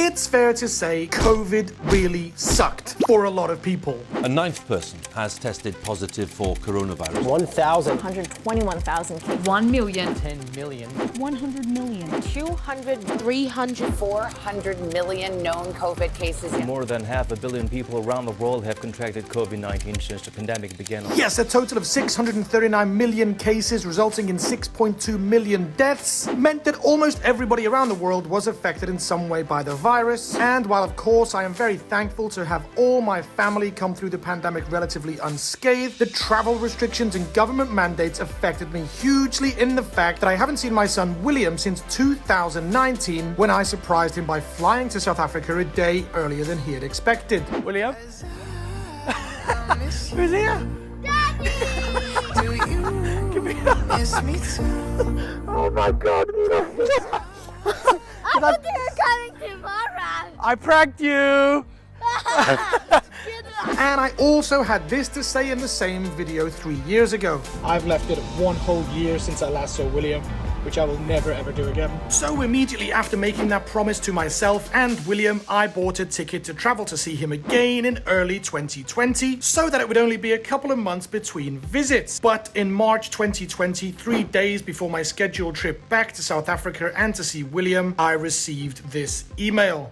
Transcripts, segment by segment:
it's fair to say COVID really sucked for a lot of people. A ninth person has tested positive for coronavirus. 1,000. 121,000 cases. 1 million. 10 million. 100 million. 200, 300, 400 million known COVID cases. More than 500 million people around the world have contracted COVID-19 since the pandemic began. Yes, a total of 639 million cases, resulting in 6.2 million deaths, meant that almost everybody around the world was affected in some way by the virus. And while of course I am very thankful to have all my family come through the pandemic relatively unscathed, the travel restrictions and government mandates affected me hugely in the fact that I haven't seen my son William since 2019, when I surprised him by flying to South Africa a day earlier than he had expected. William? Who's here? Daddy! Oh my God. I thought you were coming tomorrow. I pranked you! And I also had this to say in the same video 3 years ago. I've left it 1 whole year since I last saw William, which I will never ever do again. So immediately after making that promise to myself and William, I bought a ticket to travel to see him again in early 2020, so that it would only be a couple of months between visits. But in March 2020, 3 days before my scheduled trip back to South Africa and to see William, I received this email.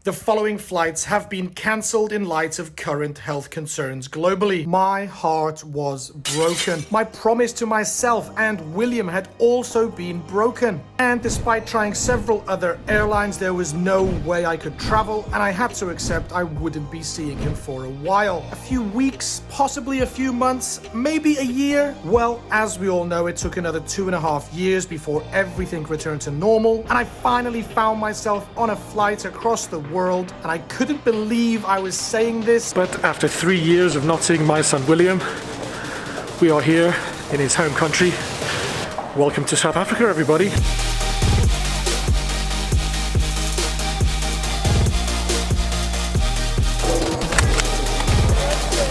The following flights have been cancelled in light of current health concerns globally. My heart was broken. My promise to myself and William had also been broken. And despite trying several other airlines, there was no way I could travel, and I had to accept I wouldn't be seeing him for a while. A few weeks, possibly a few months, maybe a year. Well, as we all know, it took another 2.5 years before everything returned to normal, and I finally found myself on a flight across the world, and I couldn't believe I was saying this. But after 3 years of not seeing my son William, we are here in his home country. Welcome to South Africa, everybody.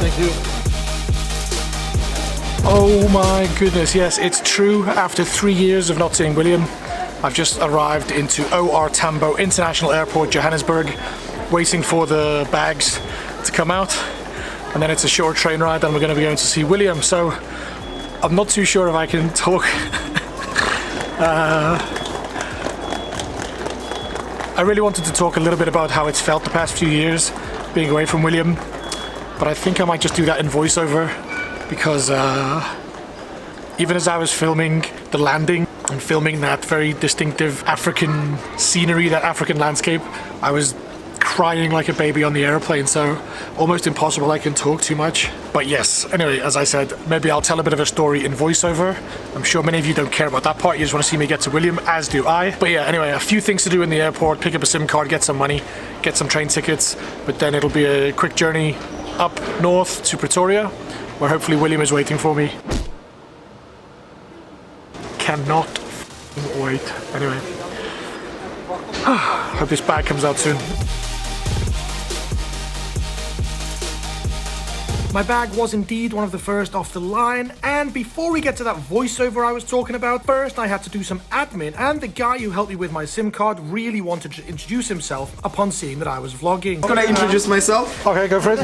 Thank you. Oh my goodness, yes, it's true. After 3 years of not seeing William, I've just arrived into OR Tambo International Airport, Johannesburg, waiting for the bags to come out. And then it's a short train ride and we're going to be going to see William. So I'm not too sure if I can talk. I really wanted to talk a little bit about how it's felt the past few years being away from William, but I think I might just do that in voiceover because even as I was filming the landing and filming that very distinctive African scenery, that African landscape, I was crying like a baby on the airplane, so almost impossible I can talk too much. But yes, anyway, as I said, maybe I'll tell a bit of a story in voiceover. I'm sure many of you don't care about that part, you just want to see me get to William, as do I. But yeah, anyway, a few things to do in the airport: pick up a SIM card, get some money, get some train tickets, but then it'll be a quick journey up north to Pretoria, where hopefully William is waiting for me. Cannot wait. Anyway, hope this bag comes out soon. My bag was indeed one of the first off the line, and before we get to that voiceover I was talking about, first I had to do some admin, and the guy who helped me with my SIM card really wanted to introduce himself upon seeing that I was vlogging. Can I introduce myself? Okay, go for it.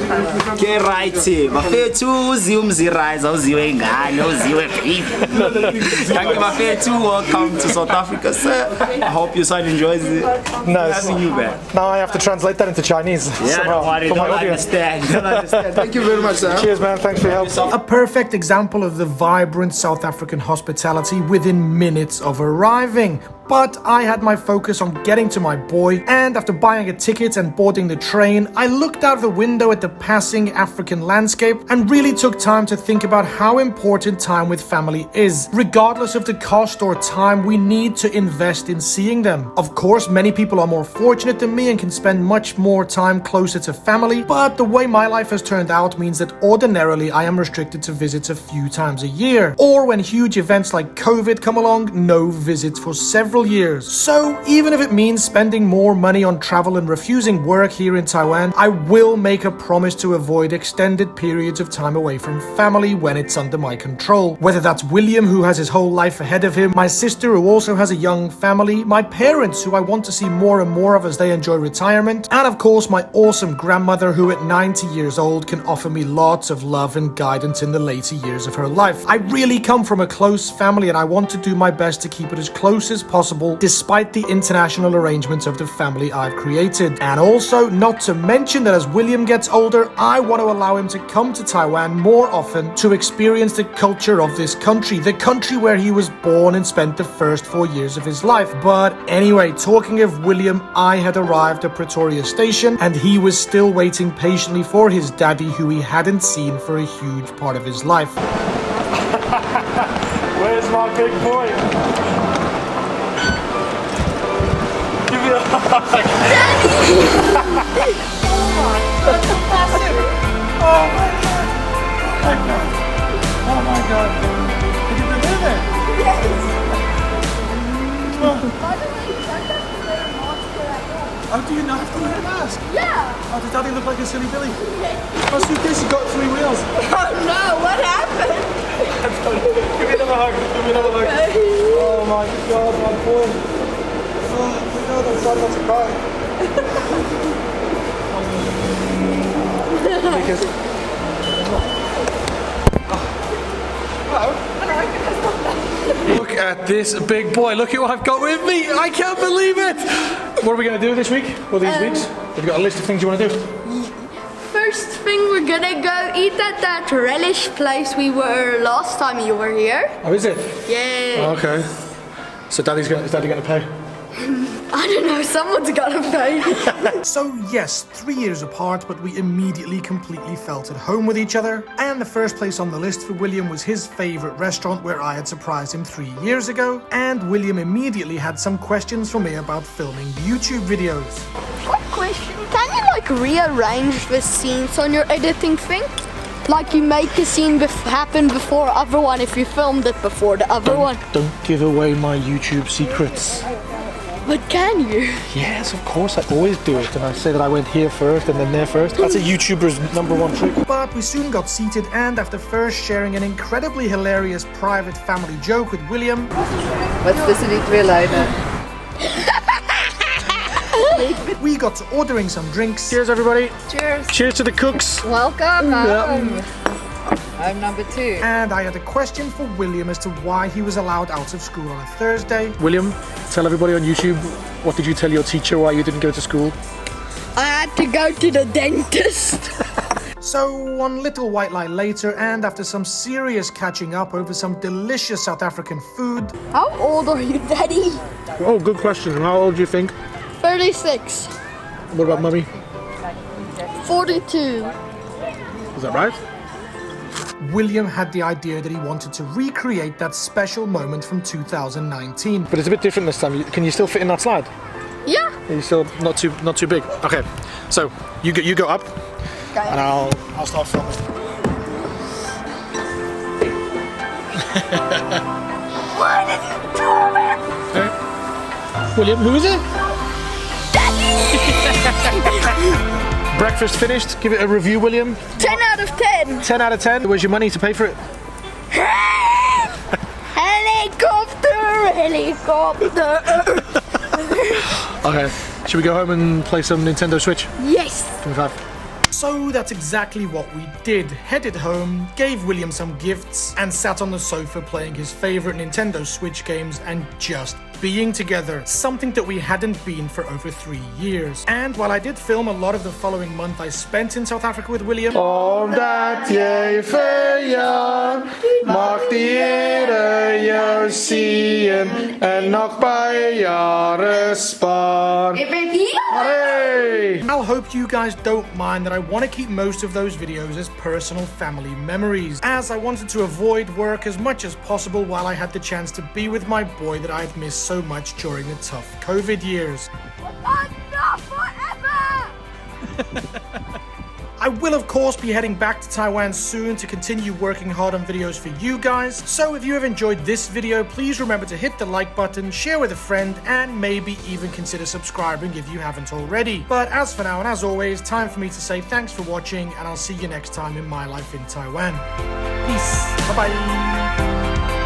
Okay, right. Mafethu ziumziraza uziwe ngane uziwe baby. Thank you, Mafethu. Welcome to South Africa, sir. I hope your son enjoys it. Nice. Having you back. Now I have to translate that into Chinese. Yeah, don't worry, don't understand. Don't understand. Thank you very much, sir. Cheers, man. Thanks for your help. A perfect example of the vibrant South African hospitality within minutes of arriving. But I had my focus on getting to my boy, and after buying a ticket and boarding the train, I looked out the window at the passing African landscape and really took time to think about how important time with family is. Regardless of the cost or time, we need to invest in seeing them. Of course, many people are more fortunate than me and can spend much more time closer to family, but the way my life has turned out means that ordinarily I am restricted to visits a few times a year. Or when huge events like COVID come along, no visits for several several years. So even if it means spending more money on travel and refusing work here in Taiwan, I will make a promise to avoid extended periods of time away from family when it's under my control. Whether that's William, who has his whole life ahead of him, my sister, who also has a young family, my parents, who I want to see more and more of as they enjoy retirement, and of course my awesome grandmother, who at 90 years old can offer me lots of love and guidance in the later years of her life. I really come from a close family and I want to do my best to keep it as close as possible despite the international arrangements of the family I've created. And also, not to mention that as William gets older, I want to allow him to come to Taiwan more often to experience the culture of this country, the country where he was born and spent the first 4 years of his life. But anyway, talking of William, I had arrived at Pretoria Station and he was still waiting patiently for his daddy, who he hadn't seen for a huge part of his life. Where's my big boy? Give me a hug. Oh my god. Oh my god. Did you believe it? Yes. Oh, do you not have to wear a mask? Yeah. Oh, does Daddy look like a silly Billy? My suitcase has got 3 wheels. Oh no, what happened? Give me another hug. Give me another hug. Oh my god, my boy. Oh my god, I'm trying not to cry. Because... Hello. Look at this big boy. Look at what I've got with me. I can't believe it. What are we going to do this week? Or these weeks? Have you got a list of things you want to do? First thing, we're gonna go eat at that relish place we were last time you were here. Oh, is it? Yeah. Oh, okay. So is Daddy going to pay? I don't know, someone's gotta pay. So yes, 3 years apart, but we immediately completely felt at home with each other. And the first place on the list for William was his favorite restaurant where I had surprised him 3 years ago. And William immediately had some questions for me about filming YouTube videos. Quick question, can you like rearrange the scenes on your editing thing? Like you make a scene happen before other one if you filmed it before the other one. Don't give away my YouTube secrets. But can you? Yes, of course, I always do it. And I say that I went here first and then there first. That's a YouTuber's #1 trick. But we soon got seated, and after first sharing an incredibly hilarious private family joke with William, Wat tussen die twee lijnen. we got to ordering some drinks. Cheers, everybody. Cheers. Cheers to the cooks. Welcome. I'm number 2. And I had a question for William as to why he was allowed out of school on a Thursday. William, tell everybody on YouTube, what did you tell your teacher why you didn't go to school? I had to go to the dentist. So one little white lie later, and after some serious catching up over some delicious South African food, How old are you, Daddy? Oh, good question. And how old do you think? 36. What about Mummy? 42. Is that right? William had the idea that he wanted to recreate that special moment from 2019. But it's a bit different this time. Can you still fit in that slide? Yeah. Are you still not too big? Okay. So you go up, Okay. and I'll start filming. What did you do, man? Okay. William, who is it? Breakfast finished. Give it a review, William. 10 out of 10. 10 out of 10. Where's your money to pay for it? Helicopter, helicopter. Okay. Should we go home and play some Nintendo Switch? Yes. 25. So that's exactly what we did. Headed home, gave William some gifts, and sat on the sofa playing his favorite Nintendo Switch games and just being together, something that we hadn't been for over 3 years. And while I did film a lot of the following month I spent in South Africa with William, Omdat jy verjaar, mag die Here jou seën en nog baie jare spaar. Hooray! I'll hope you guys don't mind that I want to keep most of those videos as personal family memories, as I wanted to avoid work as much as possible while I had the chance to be with my boy that I had missed so much during the tough COVID years. Not forever. I will of course be heading back to Taiwan soon to continue working hard on videos for you guys. So if you have enjoyed this video, please remember to hit the like button, share with a friend, and maybe even consider subscribing if you haven't already. But as for now, and as always, time for me to say thanks for watching, and I'll see you next time in My Life in Taiwan. Peace. Bye bye.